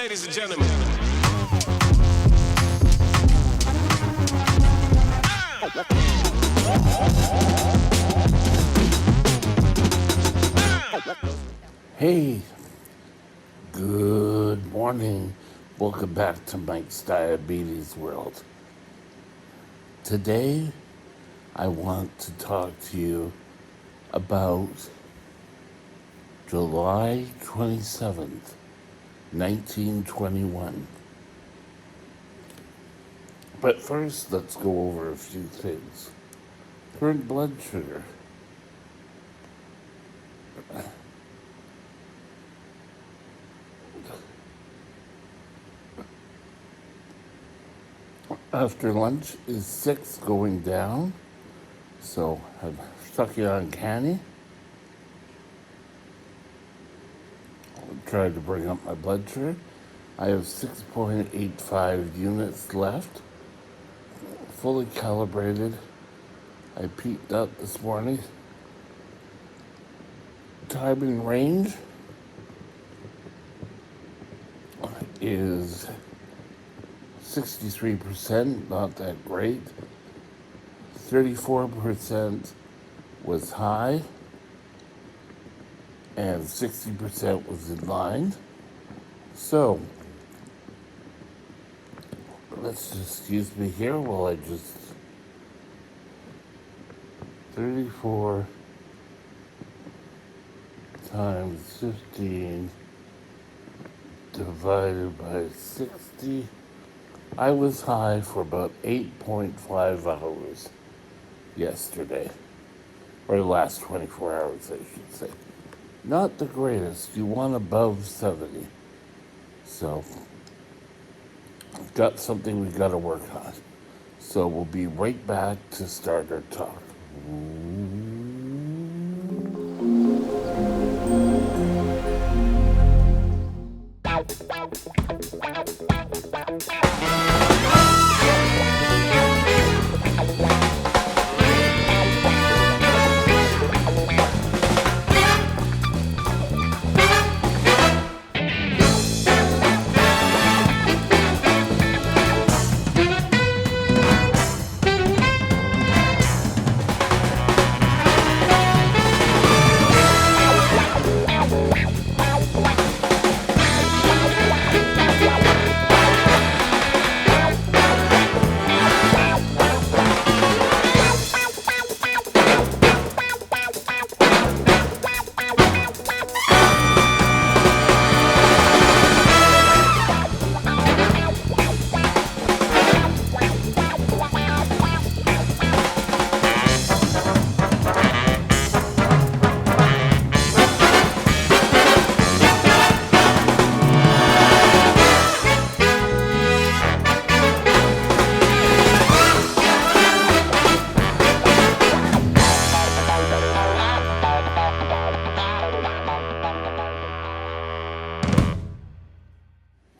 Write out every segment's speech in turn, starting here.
Ladies and gentlemen. Hey, good morning. Welcome back to Mike's Diabetes World. Today, I want to talk to you about July 27th, 1921. But first, let's go over a few things. Current blood sugar. After lunch is 6 going down, so I'm sucking on candy. Tried to bring up my blood sugar. I have 6.85 units left, fully calibrated. I peaked up this morning. Time in range is 63%, not that great. 34% was high, and 60% was in line. So, let's just excuse me here while I just 34 times 15 divided by 60. I was high for about 8.5 hours yesterday, or the last 24 hours, I should say. Not the greatest. You want above 70. So, got something we got to work on. So, we'll be right back to start our talk.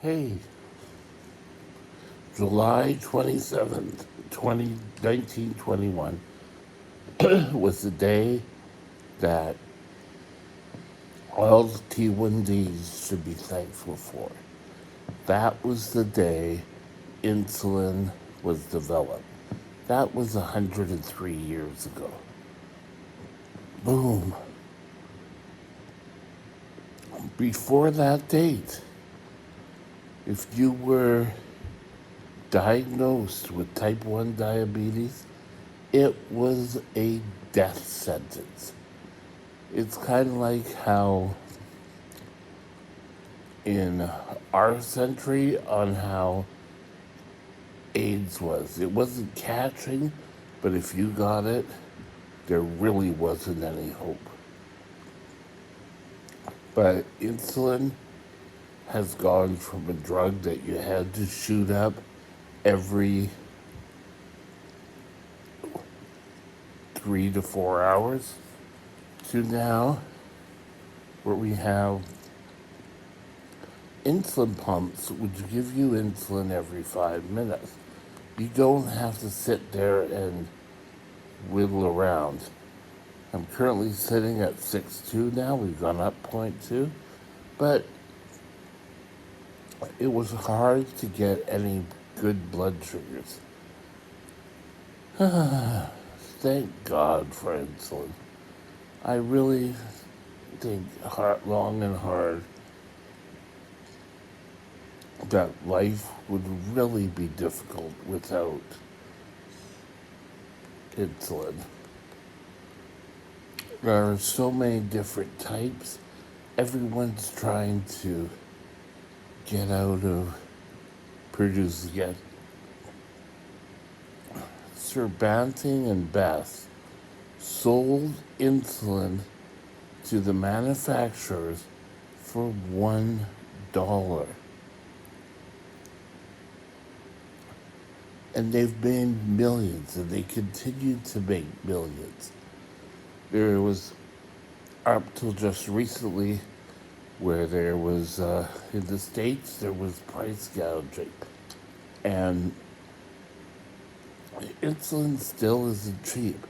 Hey, July 27th, 1921 was the day that all the T1Ds should be thankful for. That was the day insulin was developed. That was 103 years ago. Boom. Before that date, if you were diagnosed with type 1 diabetes, it was a death sentence. It's kind of like how in our century on how AIDS was. It wasn't catching, but if you got it, there really wasn't any hope. But insulin has gone from a drug that you had to shoot up every 3 to 4 hours to now where we have insulin pumps which give you insulin every 5 minutes. You don't have to sit there and whittle around. I'm currently sitting at 6.2 now. We've gone up 0.2. But it was hard to get any good blood sugars. Thank God for insulin. I really think long and hard that life would really be difficult without insulin. There are so many different types. Everyone's trying to get out of producing it. Sir Banting and Beth sold insulin to the manufacturers for $1. And they've made millions, and they continue to make millions. There was, up till just recently, where there was, in the States, there was price gouging. And insulin still isn't cheap.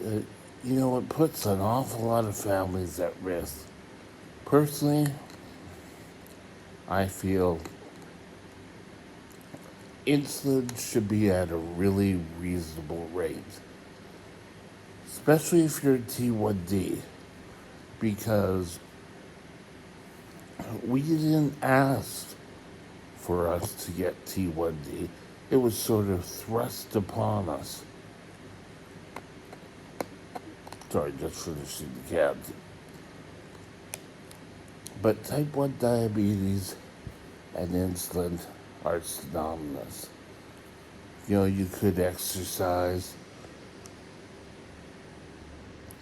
Uh, it puts an awful lot of families at risk. Personally, I feel insulin should be at a really reasonable rate, especially if you're T1D, because we didn't ask for us to get T1D. It was sort of thrust upon us. Sorry, just finishing the cabs. But type 1 diabetes and insulin are synonymous. You could exercise,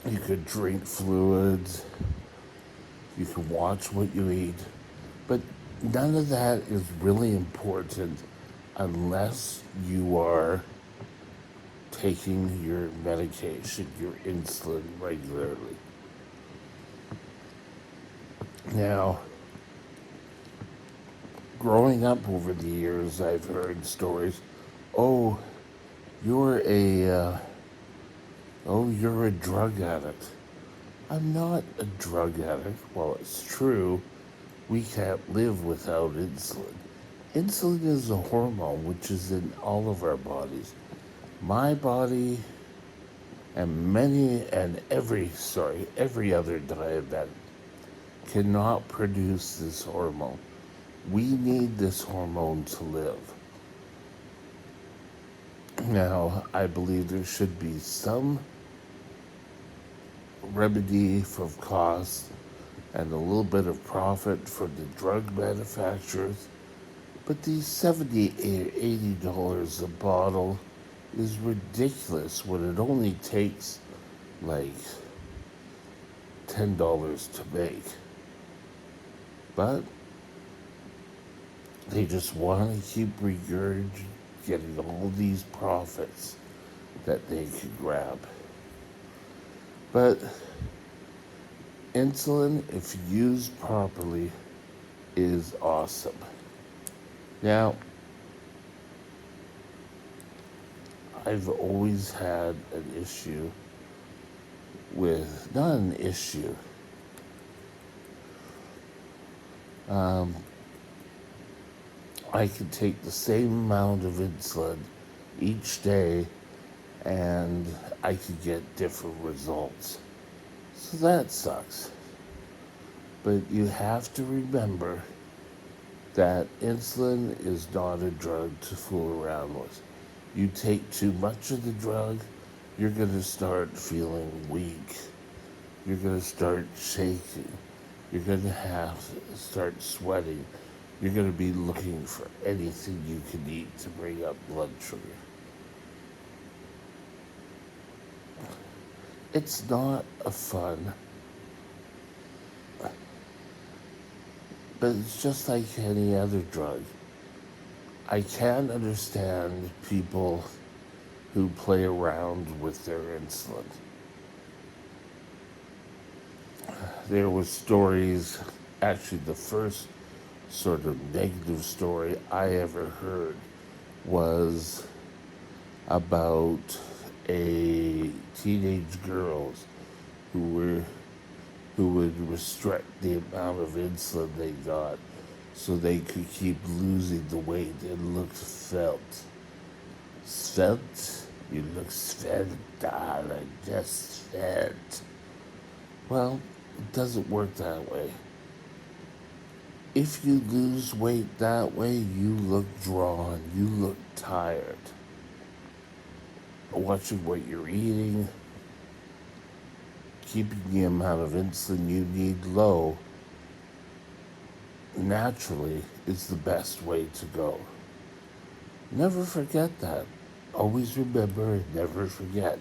you could drink fluids, you could watch what you eat, but none of that is really important unless you are taking your medication, your insulin regularly. Now, growing up over the years, I've heard stories. Oh, you're a you're a drug addict. I'm not a drug addict. Well, it's true. We can't live without insulin. Insulin is a hormone which is in all of our bodies. My body and every other diabetic cannot produce this hormone. We need this hormone to live. Now, I believe there should be some remedy for cost and a little bit of profit for the drug manufacturers. But these $70, $80 a bottle is ridiculous when it only takes like $10 to make. But they just want to keep getting all these profits that they can grab. But insulin, if used properly, is awesome. Now, I've always had an issue with, not an issue, I could take the same amount of insulin each day and I could get different results. So that sucks. But you have to remember that insulin is not a drug to fool around with. You take too much of the drug, you're going to start feeling weak. You're going to start shaking. You're going to start sweating. You're going to be looking for anything you can eat to bring up blood sugar. It's not a fun, but it's just like any other drug. I can't understand people who play around with their insulin. There was stories, actually the first sort of negative story I ever heard was about a teenage girls who would restrict the amount of insulin they got so they could keep losing the weight and look felt. Svelte? You look svelte, darling, just svelte. Well, it doesn't work that way. If you lose weight that way, you look drawn, you look tired. Watching what you're eating, keeping the amount of insulin you need low, naturally is the best way to go. Never forget that. Always remember and never forget.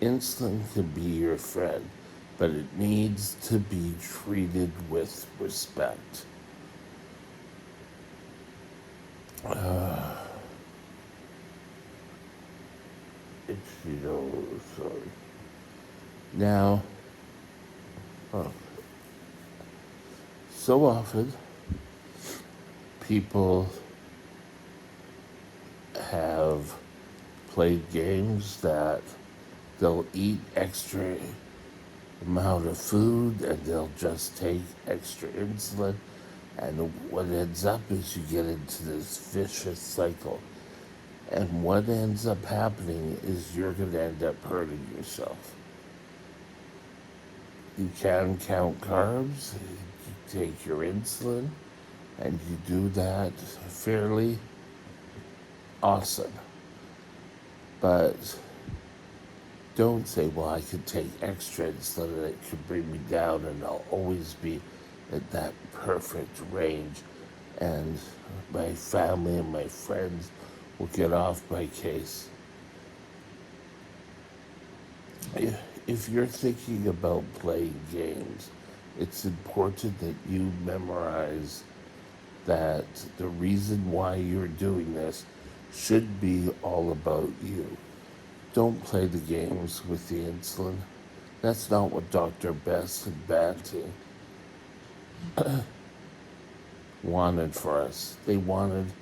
Insulin can be your friend, but it needs to be treated with respect. Sorry. Now, oh, so often people have played games that they'll eat extra amount of food and they'll just take extra insulin. And what ends up is you get into this vicious cycle. And what ends up happening is you're going to end up hurting yourself. You can count carbs, you take your insulin, and you do that fairly awesome. But don't say, well, I could take extra insulin and it could bring me down and I'll always be at that perfect range. And my family and my friends will get off my case. If you're thinking about playing games, it's important that you memorize that the reason why you're doing this should be all about you. Don't play the games with the insulin. That's not what Dr. Bess and Banting wanted for us. They wanted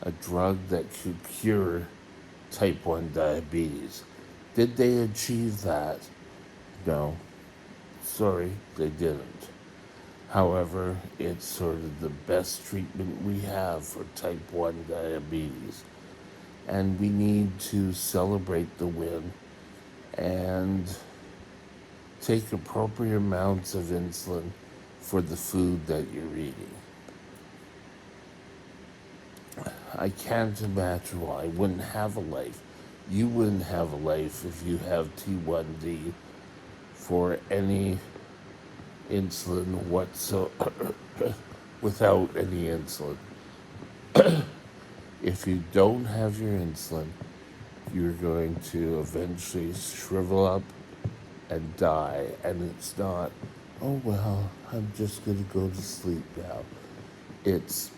a drug that could cure type 1 diabetes. Did they achieve that? No. Sorry, they didn't. However, it's sort of the best treatment we have for type 1 diabetes. And we need to celebrate the win and take appropriate amounts of insulin for the food that you're eating. I can't imagine why I wouldn't have a life. You wouldn't have a life if you have T1D for any insulin whatsoever, without any insulin. If you don't have your insulin, you're going to eventually shrivel up and die. And it's not, oh, well, I'm just going to go to sleep now. It's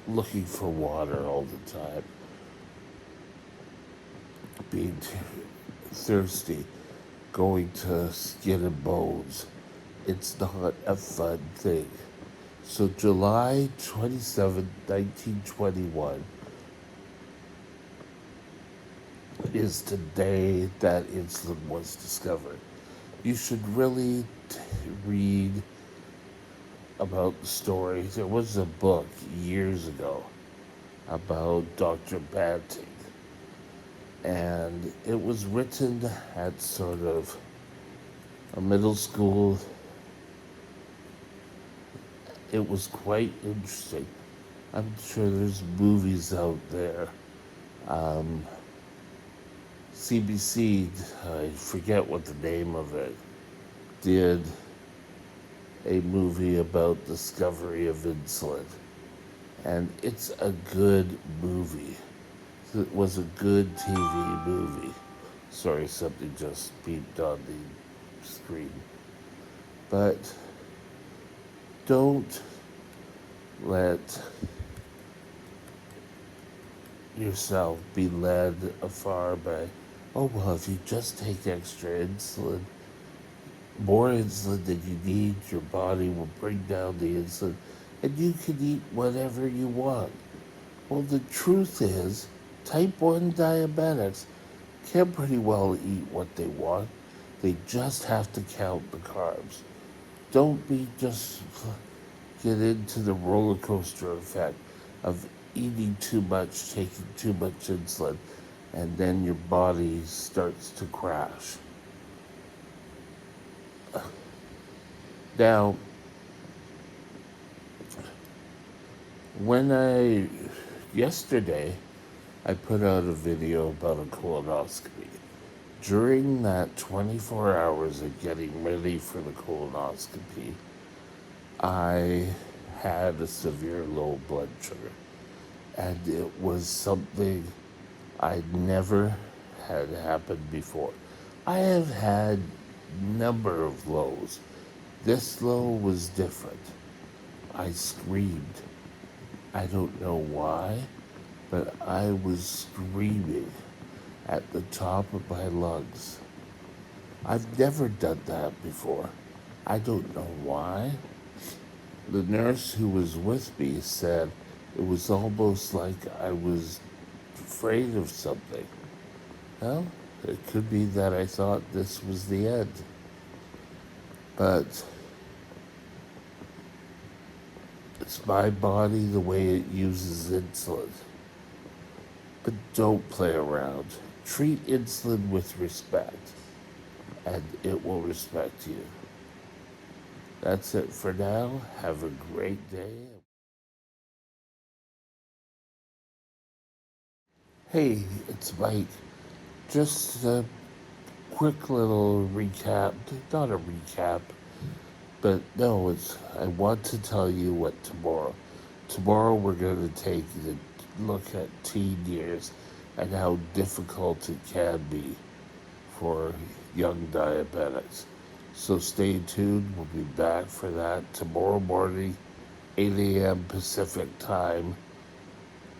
looking for water all the time, being thirsty, going to skin and bones. It's not a fun thing. So July 27, 1921 is the day that insulin was discovered. You should really read about the story. There was a book years ago about Dr. Banting, and it was written at sort of a middle school. It was quite interesting. I'm sure there's movies out there. CBC, I forget what the name of it, did a movie about discovery of insulin. And it's a good movie. It was a good TV movie. Sorry, something just beeped on the screen. But don't let yourself be led afar by, oh, well, if you just take extra insulin, more insulin than you need, your body will bring down the insulin, and you can eat whatever you want. Well, the truth is, type 1 diabetics can pretty well eat what they want. They just have to count the carbs. Don't be just get into the roller coaster effect of eating too much, taking too much insulin, and then your body starts to crash. Now, when yesterday, I put out a video about a colonoscopy. During that 24 hours of getting ready for the colonoscopy, I had a severe low blood sugar. And it was something I never had happened before. I have had number of lows. This low was different. I screamed. I don't know why, but I was screaming at the top of my lungs. I've never done that before. I don't know why. The nurse who was with me said it was almost like I was afraid of something. Well, it could be that I thought this was the end. But it's my body the way it uses insulin. But don't play around. Treat insulin with respect, and it will respect you. That's it for now. Have a great day. Hey, it's Mike. Just a quick little recap. Not a recap, but no, I want to tell you what tomorrow. Tomorrow we're going to take the look at teen years and how difficult it can be for young diabetics. So stay tuned. We'll be back for that tomorrow morning, 8 a.m. Pacific time.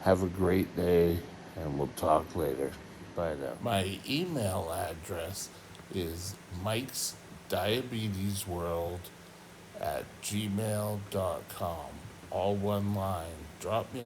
Have a great day, and we'll talk later. Bye now. My email address is Mike's Diabetes World at gmail.com. All one line. Drop me